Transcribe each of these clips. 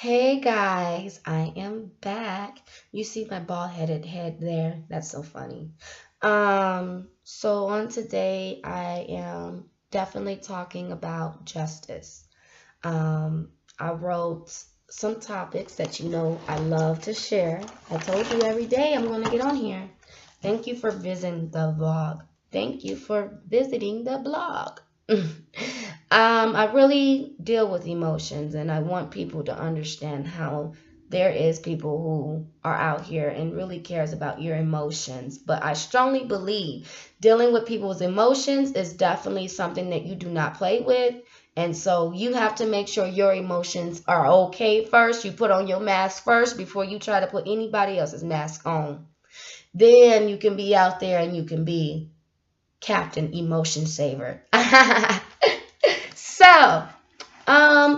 Hey guys, I am back. You see my bald-headed head there? That's so funny. So on today I am definitely talking about justice. Um, I wrote some topics that I love to share. I told you every day I'm going to get on here. Thank you for visiting the vlog. Thank you for visiting the blog. I really deal with emotions, and I want people to understand how there is people who are out here and really cares about your emotions. But I strongly believe dealing with people's emotions is definitely something that you do not play with. And so you have to make sure your emotions are okay first. You put on your mask first before you try to put anybody else's mask on. Then you can be out there and you can be Captain Emotion Saver. So,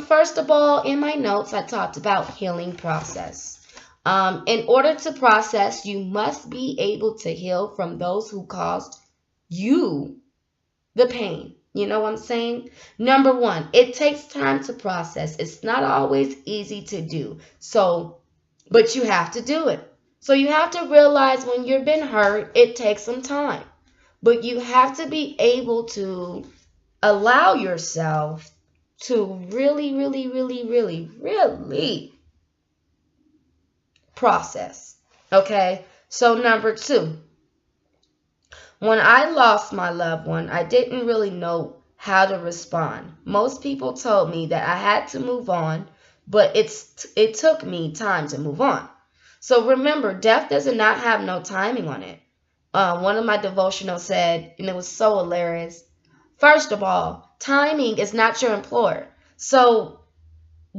first of all, in my notes, I talked about healing process. In order to process, you must be able to heal from those who caused you the pain. You know what I'm saying? Number one, it takes time to process. It's not always easy to do. But you have to do it. So you have to realize when you've been hurt, it takes some time. But you have to be able to allow yourself to really, really, really, really, really process. Okay? So, number two, when I lost my loved one, I didn't really know how to respond. Most people told me that I had to move on, but it took me time to move on. So remember, death does not have no timing on it. One of my devotionals said, and it was so hilarious. First of all, timing is not your employer. So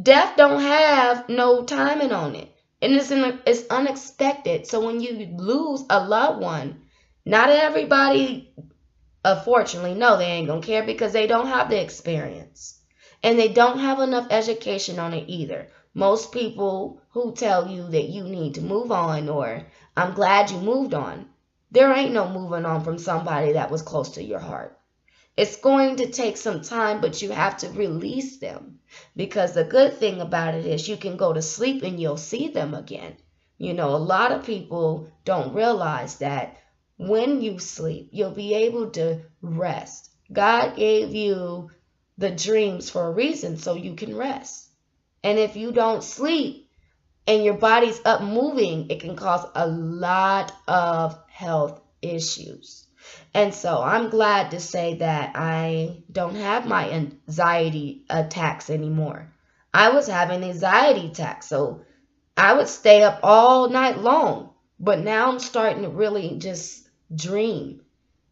death don't have no timing on it. And it's unexpected. So when you lose a loved one, not everybody, unfortunately, no, they ain't gonna care because they don't have the experience. And they don't have enough education on it either. Most people who tell you that you need to move on or I'm glad you moved on, there ain't no moving on from somebody that was close to your heart. It's going to take some time, but you have to release them. Because the good thing about it is you can go to sleep and you'll see them again. A lot of people don't realize that when you sleep, you'll be able to rest. God gave you the dreams for a reason so you can rest. And if you don't sleep and your body's up moving, it can cause a lot of health issues. And so I'm glad to say that I don't have my anxiety attacks anymore. I was having anxiety attacks, so I would stay up all night long. But now I'm starting to really just dream.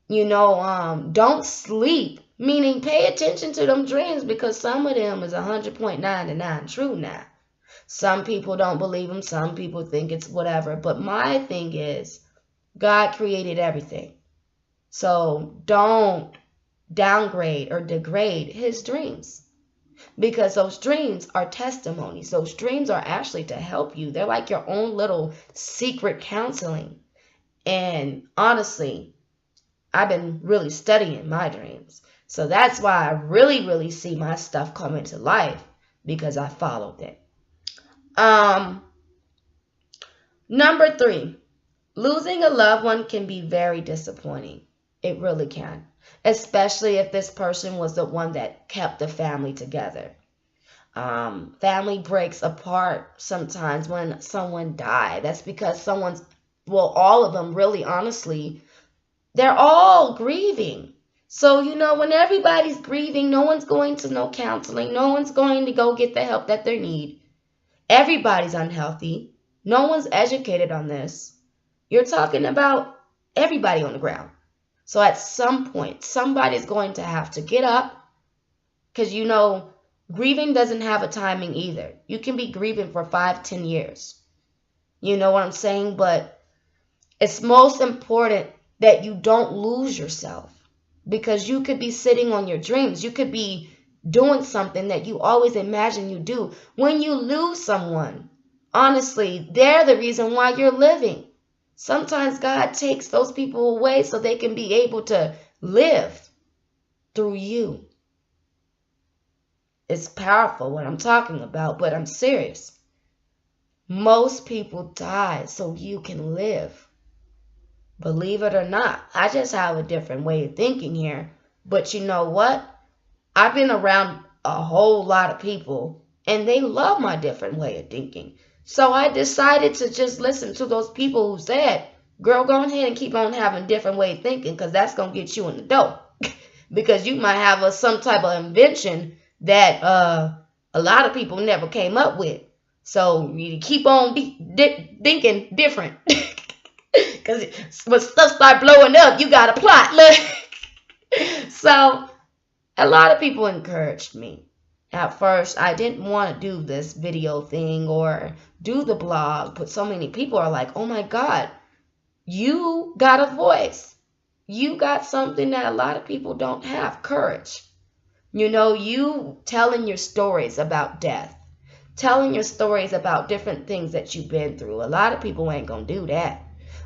Don't sleep, meaning pay attention to them dreams because some of them is 100.99 true now. Some people don't believe them. Some people think it's whatever. But my thing is, God created everything. So don't downgrade or degrade his dreams because those dreams are testimonies. Those dreams are actually to help you. They're like your own little secret counseling. And honestly, I've been really studying my dreams. So that's why I really, really see my stuff come into life because I followed it. Number three, losing a loved one can be very disappointing. It really can, especially if this person was the one that kept the family together. Family breaks apart sometimes when someone dies. That's because all of them really honestly, they're all grieving. So, when everybody's grieving, no one's going to no counseling. No one's going to go get the help that they need. Everybody's unhealthy. No one's educated on this. You're talking about everybody on the ground. So at some point, somebody's going to have to get up because, grieving doesn't have a timing either. You can be grieving for 5, 10 years. You know what I'm saying? But it's most important that you don't lose yourself because you could be sitting on your dreams. You could be doing something that you always imagine you do. When you lose someone, honestly, they're the reason why you're living. Sometimes God takes those people away so they can be able to live through you. It's powerful what I'm talking about, but I'm serious. Most people die so you can live. Believe it or not, I just have a different way of thinking here. But you know what? I've been around a whole lot of people and they love my different way of thinking. So I decided to just listen to those people who said, girl, go ahead and keep on having different way of thinking because that's going to get you in the door. Because you might have some type of invention that a lot of people never came up with. So you keep on thinking different. Because when stuff start blowing up, you got a plot. Look. So a lot of people encouraged me. At first, I didn't want to do this video thing or do the blog, but so many people are like, oh my God, you got a voice. You got something that a lot of people don't have, courage. You know, you telling your stories about death, telling your stories about different things that you've been through. A lot of people ain't going to do that.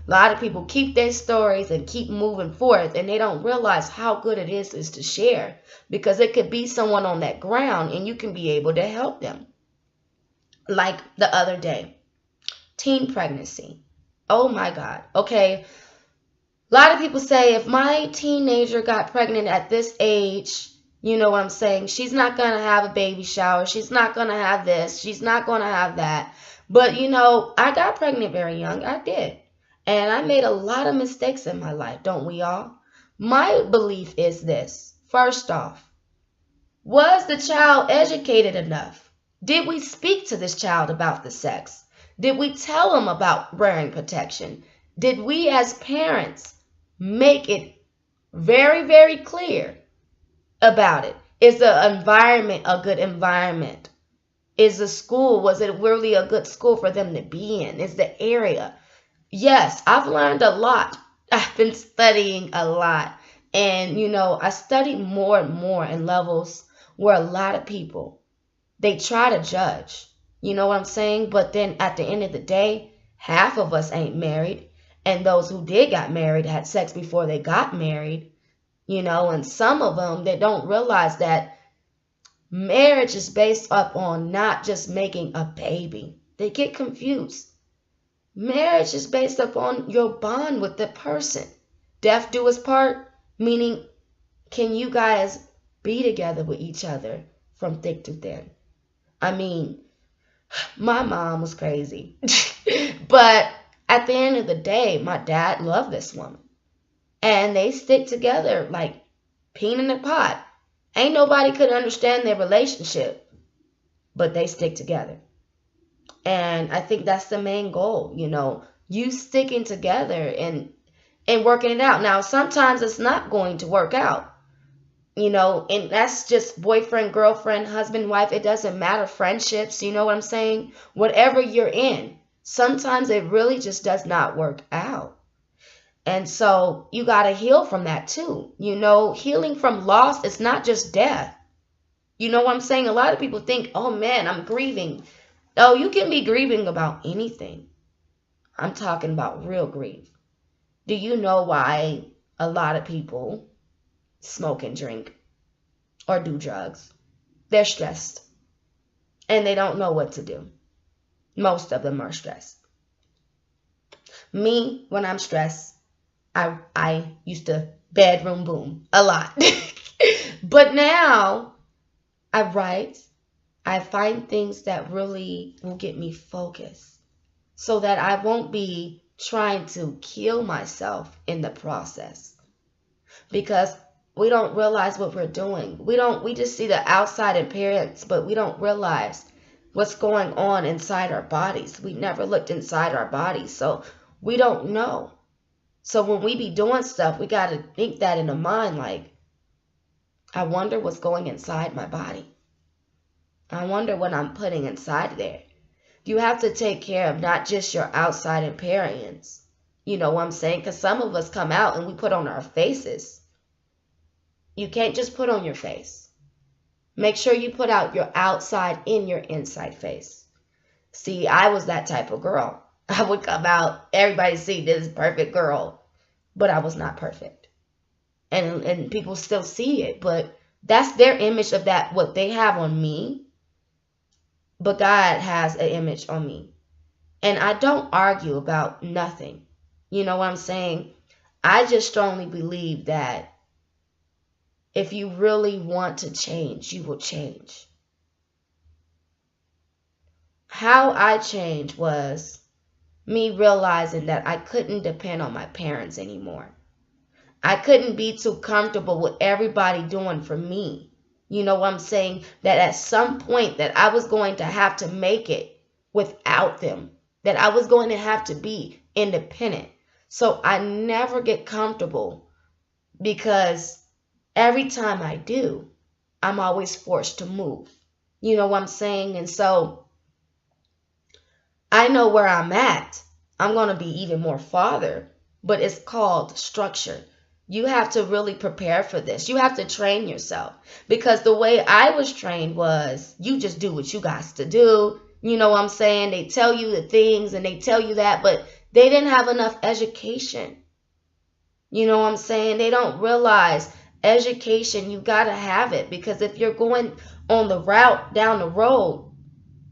A lot of people keep their stories and keep moving forth, and they don't realize how good it is to share, because it could be someone on that ground and you can be able to help them. Like the other day, teen pregnancy. Oh my God. Okay. A lot of people say if my teenager got pregnant at this age, you know what I'm saying? She's not going to have a baby shower. She's not going to have this. She's not going to have that. But, you know, I got pregnant very young. I did. And I made a lot of mistakes in my life, don't we all? My belief is this. First off, was the child educated enough? Did we speak to this child about the sex? Did we tell him about wearing protection? Did we as parents make it very, very clear about it? Is the environment a good environment? Is the school, was it really a good school for them to be in? Is the area? Yes, I've learned a lot. I've been studying a lot. And, you know, I studied more and more in levels where a lot of people, they try to judge. You know what I'm saying? But then at the end of the day, half of us ain't married. And those who did get married had sex before they got married. You know, and some of them, they don't realize that marriage is based upon not just making a baby. They get confused. Marriage is based upon your bond with the person. Death do us part, meaning can you guys be together with each other from thick to thin? I mean, my mom was crazy. But at the end of the day, my dad loved this woman. And they stick together like peas in a pod. Ain't nobody could understand their relationship, but they stick together. And I think that's the main goal, you know, you sticking together and working it out. Now, sometimes it's not going to work out, you know, and that's just boyfriend, girlfriend, husband, wife. It doesn't matter. Friendships, you know what I'm saying? Whatever you're in, sometimes it really just does not work out. And so you got to heal from that too. You know, healing from loss is not just death. You know what I'm saying? A lot of people think, oh man, I'm grieving. Oh, you can be grieving about anything. I'm talking about real grief. Do you know why a lot of people smoke and drink or do drugs? They're stressed and they don't know what to do. Most of them are stressed. Me, when I'm stressed, I used to bedroom boom a lot. But now I write. I find things that really will get me focused so that I won't be trying to kill myself in the process, because we don't realize what we're doing. We just see the outside appearance, but we don't realize what's going on inside our bodies. We never looked inside our bodies, so we don't know. So when we be doing stuff, we got to think that in the mind, like, I wonder what's going inside my body. I wonder what I'm putting inside there. You have to take care of not just your outside appearance. You know what I'm saying? Because some of us come out and we put on our faces. You can't just put on your face. Make sure you put out your outside in your inside face. See, I was that type of girl. I would come out, everybody see this perfect girl, but I was not perfect. And people still see it, but that's their image of that, what they have on me. But God has an image on me. And I don't argue about nothing. You know what I'm saying? I just strongly believe that if you really want to change, you will change. How I changed was me realizing that I couldn't depend on my parents anymore. I couldn't be too comfortable with everybody doing for me. You know what I'm saying? That at some point that I was going to have to make it without them. That I was going to have to be independent. So I never get comfortable, because every time I do, I'm always forced to move. You know what I'm saying? And so I know where I'm at. I'm going to be even more farther, but it's called structure. You have to really prepare for this. You have to train yourself, because the way I was trained was you just do what you got to do. You know what I'm saying? They tell you the things and they tell you that, but they didn't have enough education. You know what I'm saying? They don't realize education, you got to have it, because if you're going on the route down the road,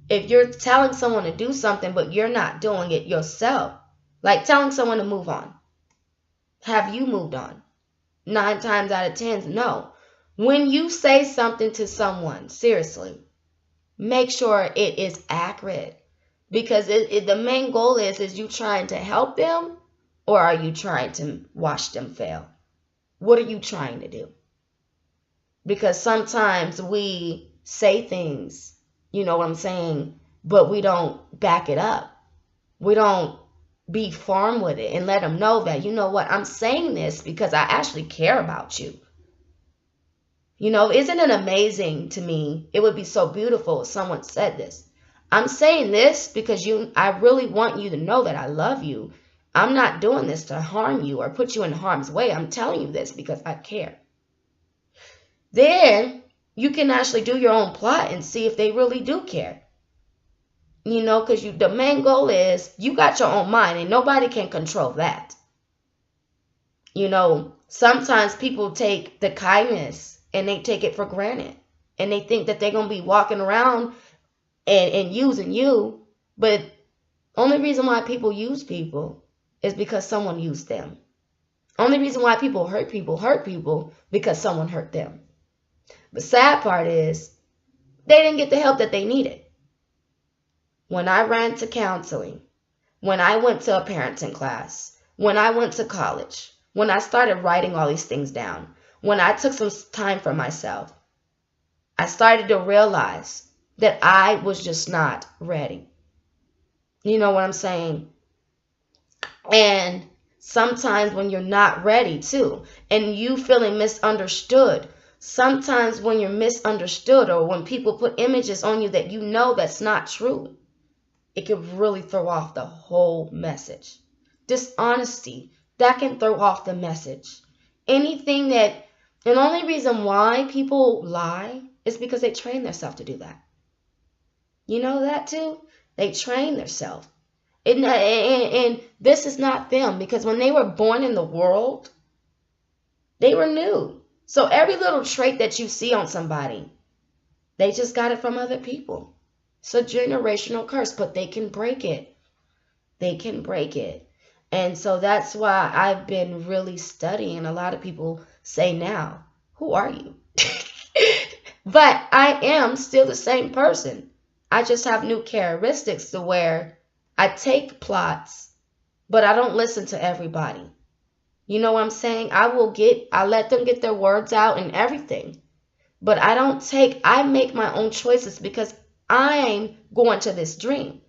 if you're telling someone to do something but you're not doing it yourself, like telling someone to move on, have you moved on? 9 times out of 10, no. When you say something to someone, seriously, make sure it is accurate, because the main goal is you trying to help them, or are you trying to watch them fail? What are you trying to do? Because sometimes we say things, you know what I'm saying, but we don't back it up. We don't be firm with it and let them know that, you know what, I'm saying this because I actually care about you. You know, isn't it amazing to me? It would be so beautiful if someone said this. I'm saying this because I really want you to know that I love you. I'm not doing this to harm you or put you in harm's way. I'm telling you this because I care. Then you can actually do your own plot and see if they really do care. You know, because the main goal is you got your own mind and nobody can control that. You know, sometimes people take the kindness and they take it for granted. And they think that they're going to be walking around and using you. But only reason why people use people is because someone used them. Only reason why people hurt people because someone hurt them. The sad part is they didn't get the help that they needed. When I ran to counseling, when I went to a parenting class, when I went to college, when I started writing all these things down, when I took some time for myself, I started to realize that I was just not ready. You know what I'm saying? And sometimes when you're not ready too, and you feeling misunderstood, sometimes when you're misunderstood or when people put images on you that you know that's not true, it can really throw off the whole message. Dishonesty, that can throw off the message. Anything that, and the only reason why people lie is because they train themselves to do that. You know that too? They train themselves. And this is not them, because when they were born in the world, they were new. So every little trait that you see on somebody, they just got it from other people. It's a generational curse, but they can break it. They can break it. And so that's why I've been really studying. A lot of people say now, who are you? But I am still the same person. I just have new characteristics to where I take plots, but I don't listen to everybody. You know what I'm saying? I let them get their words out and everything. But I make my own choices, because I'm going to this dream.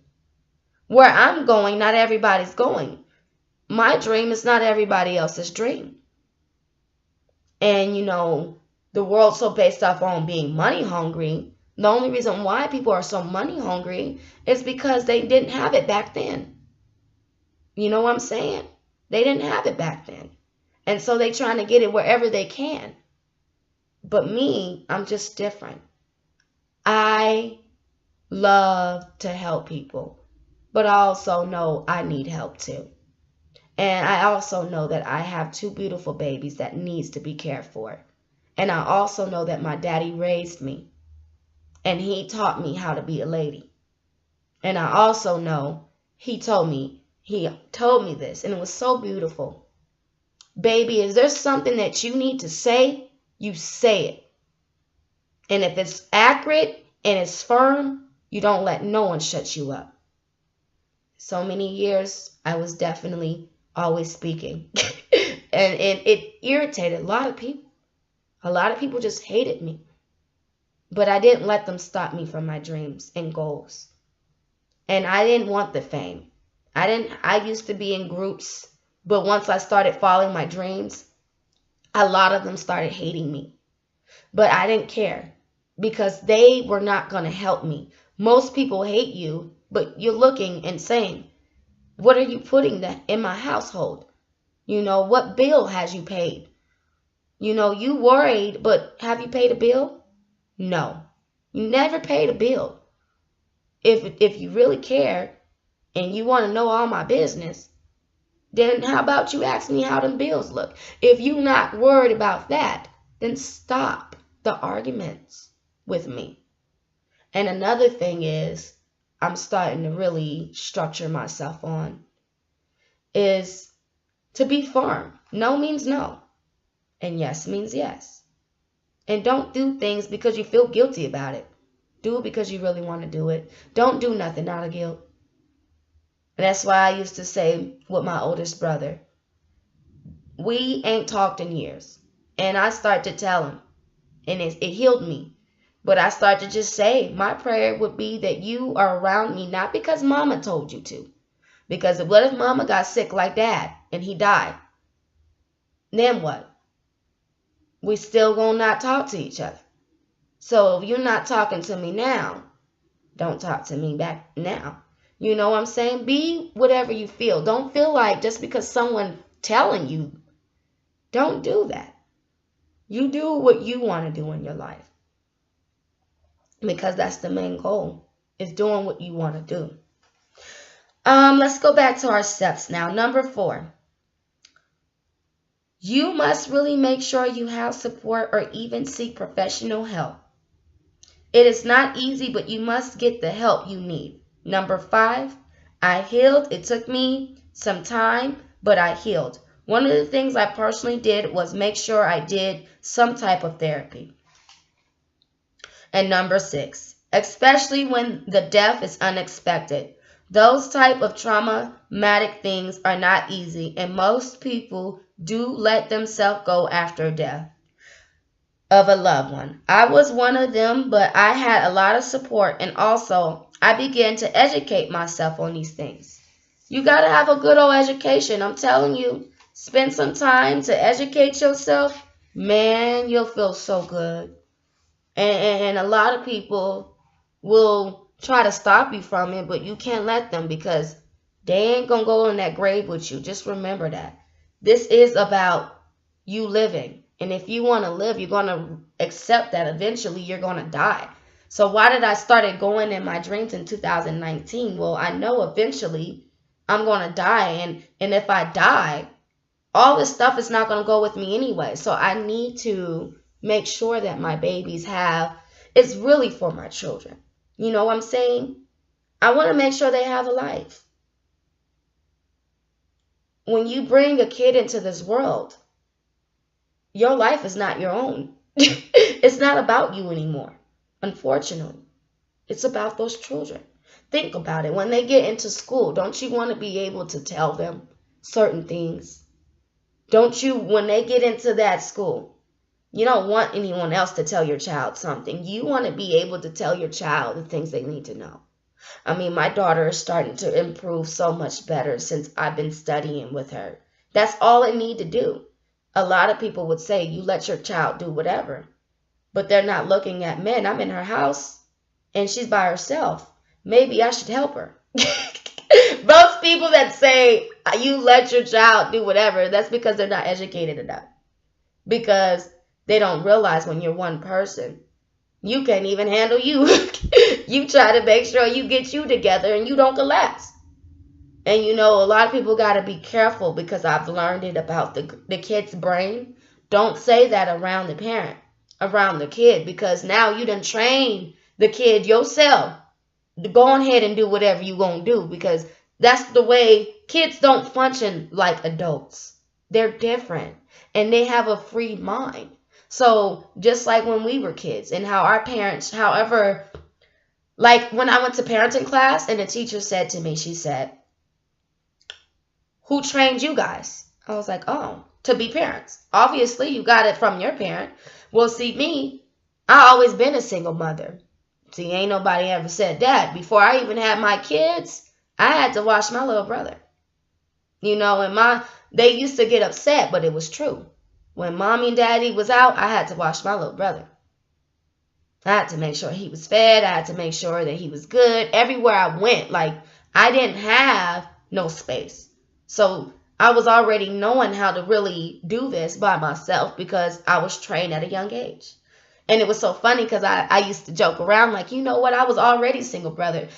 Where I'm going, not everybody's going. My dream is not everybody else's dream. And, you know, the world's so based off on being money hungry. The only reason why people are so money hungry is because they didn't have it back then. You know what I'm saying? They didn't have it back then. And so they're trying to get it wherever they can. But me, I'm just different. I love to help people, but I also know I need help too. And I also know that I have 2 beautiful babies that needs to be cared for. And I also know that my daddy raised me, and he taught me how to be a lady. And I also know he told me this, and it was so beautiful. Baby, is there something that you need to say? You say it. And if it's accurate and it's firm, you don't let no one shut you up. So many years, I was definitely always speaking. And it irritated a lot of people. A lot of people just hated me. But I didn't let them stop me from my dreams and goals. And I didn't want the fame. I used to be in groups, but once I started following my dreams, a lot of them started hating me. But I didn't care because they were not going to help me. Most people hate you, but you're looking and saying, what are you putting that in my household? What bill has you paid? You worried, but have you paid a bill? No. You never paid a bill. If you really care and you want to know all my business, then how about you ask me how them bills look? If you're not worried about that, then stop the arguments with me. And another thing is, I'm starting to really structure myself on, is to be firm. No means no. And yes means yes. And don't do things because you feel guilty about it. Do it because you really want to do it. Don't do nothing out of guilt. And that's why I used to say with my oldest brother, we ain't talked in years. And I start to tell him, and it healed me. But I start to just say, my prayer would be that you are around me, not because mama told you to. Because what if mama got sick like dad and he died? Then what? We still gonna not talk to each other. So if you're not talking to me now, don't talk to me back now. You know what I'm saying? Be whatever you feel. Don't feel like just because someone telling you, don't do that. You do what you want to do in your life. Because that's the main goal, is doing what you want to do. Let's go back to our steps now. Number 4. You must really make sure you have support or even seek professional help. It is not easy, but you must get the help you need. Number 5, I healed. It took me some time, but I healed. One of the things I personally did was make sure I did some type of therapy. And number 6, especially when the death is unexpected. Those type of traumatic things are not easy, and most people do let themselves go after death of a loved one. I was one of them, but I had a lot of support, and also I began to educate myself on these things. You got to have a good old education. I'm telling you, spend some time to educate yourself. Man, you'll feel so good. And a lot of people will try to stop you from it, but you can't let them because they ain't going to go in that grave with you. Just remember that. This is about you living. And if you want to live, you're going to accept that eventually you're going to die. So why did I start going in my dreams in 2019? Well, I know eventually I'm going to die. And if I die, all this stuff is not going to go with me anyway. So I need to make sure that my babies it's really for my children. You know what I'm saying? I want to make sure they have a life. When you bring a kid into this world, your life is not your own. It's not about you anymore, unfortunately. It's about those children. Think about it. When they get into school, don't you want to be able to tell them certain things? Don't you, when they get into that school, you don't want anyone else to tell your child something. You want to be able to tell your child the things they need to know. I mean, my daughter is starting to improve so much better since I've been studying with her. That's all I need to do. A lot of people would say, you let your child do whatever. But they're not looking at, man, I'm in her house and she's by herself. Maybe I should help her. Most people that say, you let your child do whatever, that's because they're not educated enough. Because they don't realize when you're one person, you can't even handle you. You try to make sure you get you together and you don't collapse. And a lot of people got to be careful because I've learned it about the kid's brain. Don't say that around the parent, around the kid, because now you done train the kid yourself to go ahead and do whatever you going to do because That's the way kids don't function like adults. They're different and they have a free mind. So just like when we were kids and how our parents, however, like when I went to parenting class and the teacher said to me, she said, "Who trained you guys?" I was like, "Oh, to be parents. Obviously, you got it from your parent." Well, see, me, I always been a single mother. See, ain't nobody ever said that. Before I even had my kids, I had to watch my little brother. And they used to get upset, but it was true. When mommy and daddy was out, I had to watch my little brother. I had to make sure he was fed. I had to make sure that he was good. Everywhere I went, like, I didn't have no space. So I was already knowing how to really do this by myself because I was trained at a young age. And it was so funny because I used to joke around like, you know what? I was already a single mother.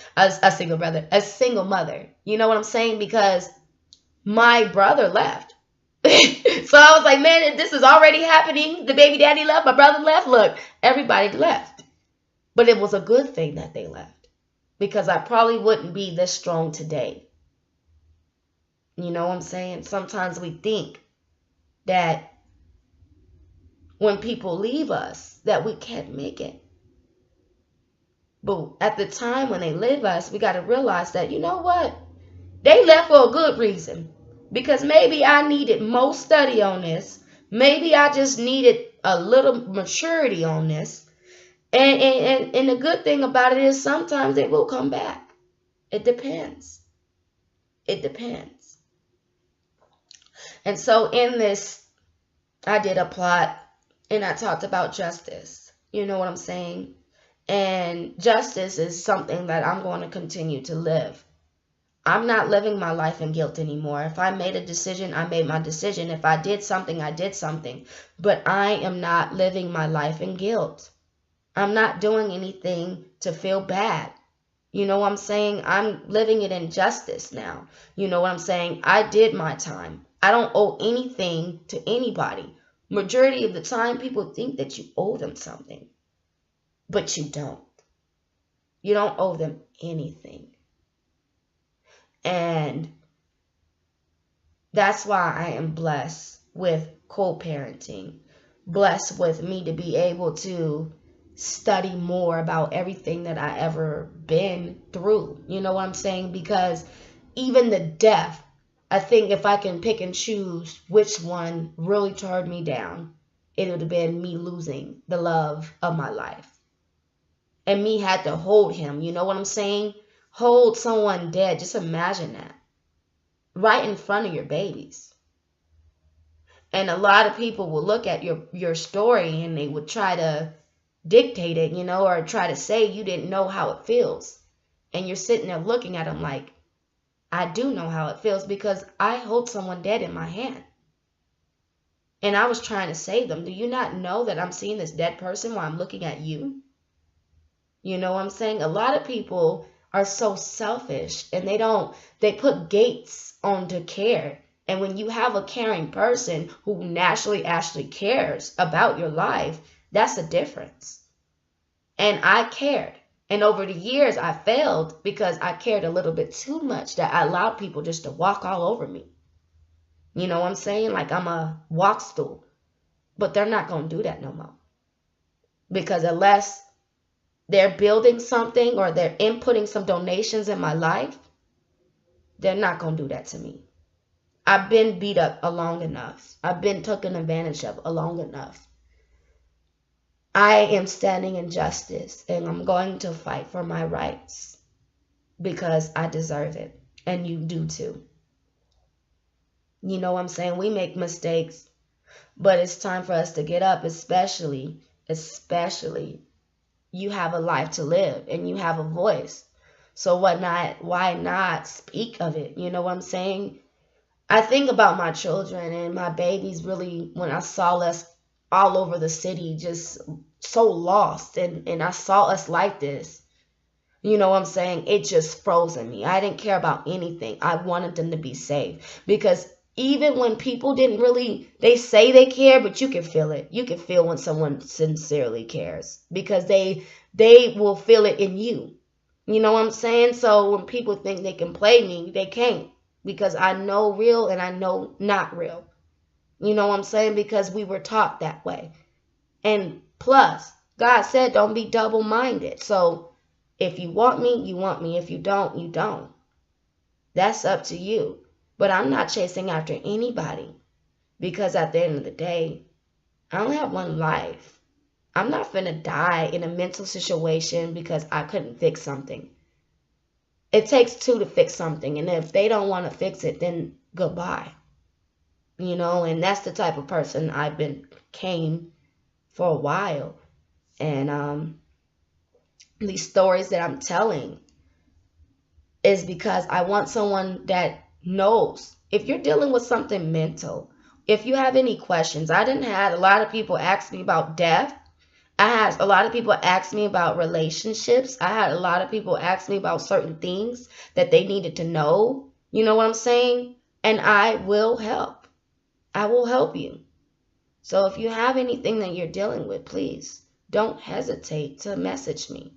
You know what I'm saying? Because my brother left. So I was like, man, this is already happening. The baby daddy left. My brother left. Look, everybody left. But it was a good thing that they left because I probably wouldn't be this strong today. You know what I'm saying? Sometimes we think that when people leave us, that we can't make it. But at the time when they leave us, we got to realize that, you know what? They left for a good reason. Because maybe I needed more study on this. Maybe I just needed a little maturity on this. And the good thing about it is sometimes they will come back. It depends. It depends. And so in this, I did a plot and I talked about justice. You know what I'm saying? And justice is something that I'm going to continue to live. I'm not living my life in guilt anymore. If I made a decision, I made my decision. If I did something, I did something. But I am not living my life in guilt. I'm not doing anything to feel bad. You know what I'm saying? I'm living it in justice now. You know what I'm saying? I did my time. I don't owe anything to anybody. Majority of the time, people think that you owe them something. But you don't. You don't owe them anything. And that's why I am blessed with co-parenting, blessed with me to be able to study more about everything that I ever been through. You know what I'm saying? Because even the death, I think if I can pick and choose which one really tore me down, it would have been me losing the love of my life. And me had to hold him. You know what I'm saying? Hold someone dead. Just imagine that. Right in front of your babies. And a lot of people will look at your story and they would try to dictate it, or try to say you didn't know how it feels. And you're sitting there looking at them like, I do know how it feels because I hold someone dead in my hand. And I was trying to save them. Do you not know that I'm seeing this dead person while I'm looking at you? You know what I'm saying? A lot of people are so selfish and they put gates onto care. And when you have a caring person who naturally actually cares about your life, that's a difference. And I cared. And over the years, I failed because I cared a little bit too much that I allowed people just to walk all over me. You know what I'm saying? Like I'm a walk stool. But they're not going to do that no more. Because unless they're building something or they're inputting some donations in my life, they're not going to do that to me. I've been beat up long enough. I've been taken advantage of long enough. I am standing in justice and I'm going to fight for my rights because I deserve it. And you do too. You know what I'm saying? We make mistakes, but it's time for us to get up, especially you have a life to live and you have a voice. So why not speak of it? You know what I'm saying? I think about my children and my babies really when I saw us all over the city just so lost and I saw us like this. You know what I'm saying? It just froze in me. I didn't care about anything. I wanted them to be safe because even when people didn't really, they say they care, but you can feel it. You can feel when someone sincerely cares because they will feel it in you. You know what I'm saying? So when people think they can play me, they can't, because I know real and I know not real. You know what I'm saying? Because we were taught that way. And plus, God said don't be double-minded. So if you want me, you want me. If you don't, you don't. That's up to you. But I'm not chasing after anybody, because at the end of the day, I only have one life. I'm not finna die in a mental situation because I couldn't fix something. It takes two to fix something, and if they don't want to fix it, then goodbye. You know, and that's the type of person I've became for a while. And these stories that I'm telling is because I want someone that knows. If you're dealing with something mental, if you have any questions, I didn't have a lot of people ask me about death. I had a lot of people ask me about relationships. I had a lot of people ask me about certain things that they needed to know. You know what I'm saying? And I will help. I will help you. So if you have anything that you're dealing with, please don't hesitate to message me,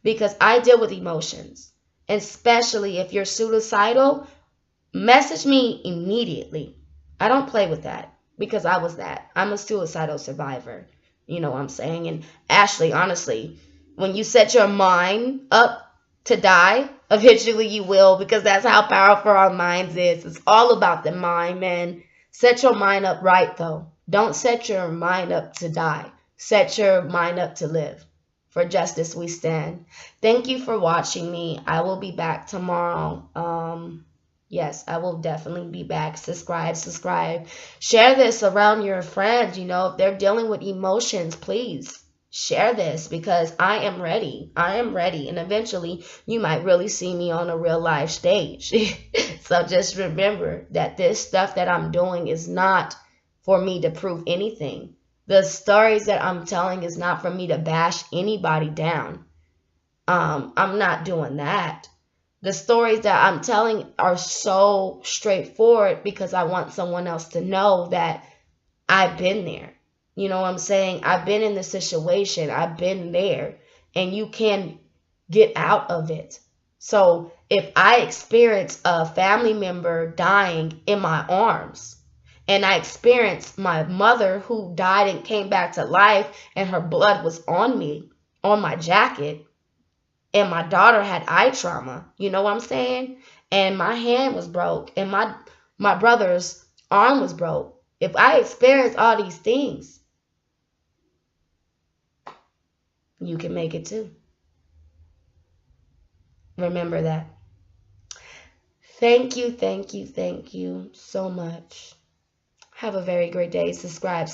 because I deal with emotions. Especially if you're suicidal, message me immediately. I don't play with that, because I was that. I'm a suicidal survivor. You know what I'm saying? And Ashley, honestly, when you set your mind up to die, eventually you will, because that's how powerful our minds is. It's all about the mind, man. Set your mind up right, though. Don't set your mind up to die. Set your mind up to live. For justice we stand. Thank you for watching me. I will be back tomorrow. Yes, I will definitely be back. Subscribe. Share this around your friends. You know, if they're dealing with emotions, please share this, because I am ready. I am ready. And eventually, you might really see me on a real life stage. So just remember that this stuff that I'm doing is not for me to prove anything. The stories that I'm telling is not for me to bash anybody down. I'm not doing that. The stories that I'm telling are so straightforward because I want someone else to know that I've been there. You know what I'm saying? I've been in the situation. I've been there. And you can get out of it. So if I experience a family member dying in my arms, and I experienced my mother who died and came back to life, and her blood was on me, on my jacket, and my daughter had eye trauma, you know what I'm saying? And my hand was broke, and my brother's arm was broke. If I experience all these things, you can make it too. Remember that. Thank you so much. Have a very great day. Subscribe.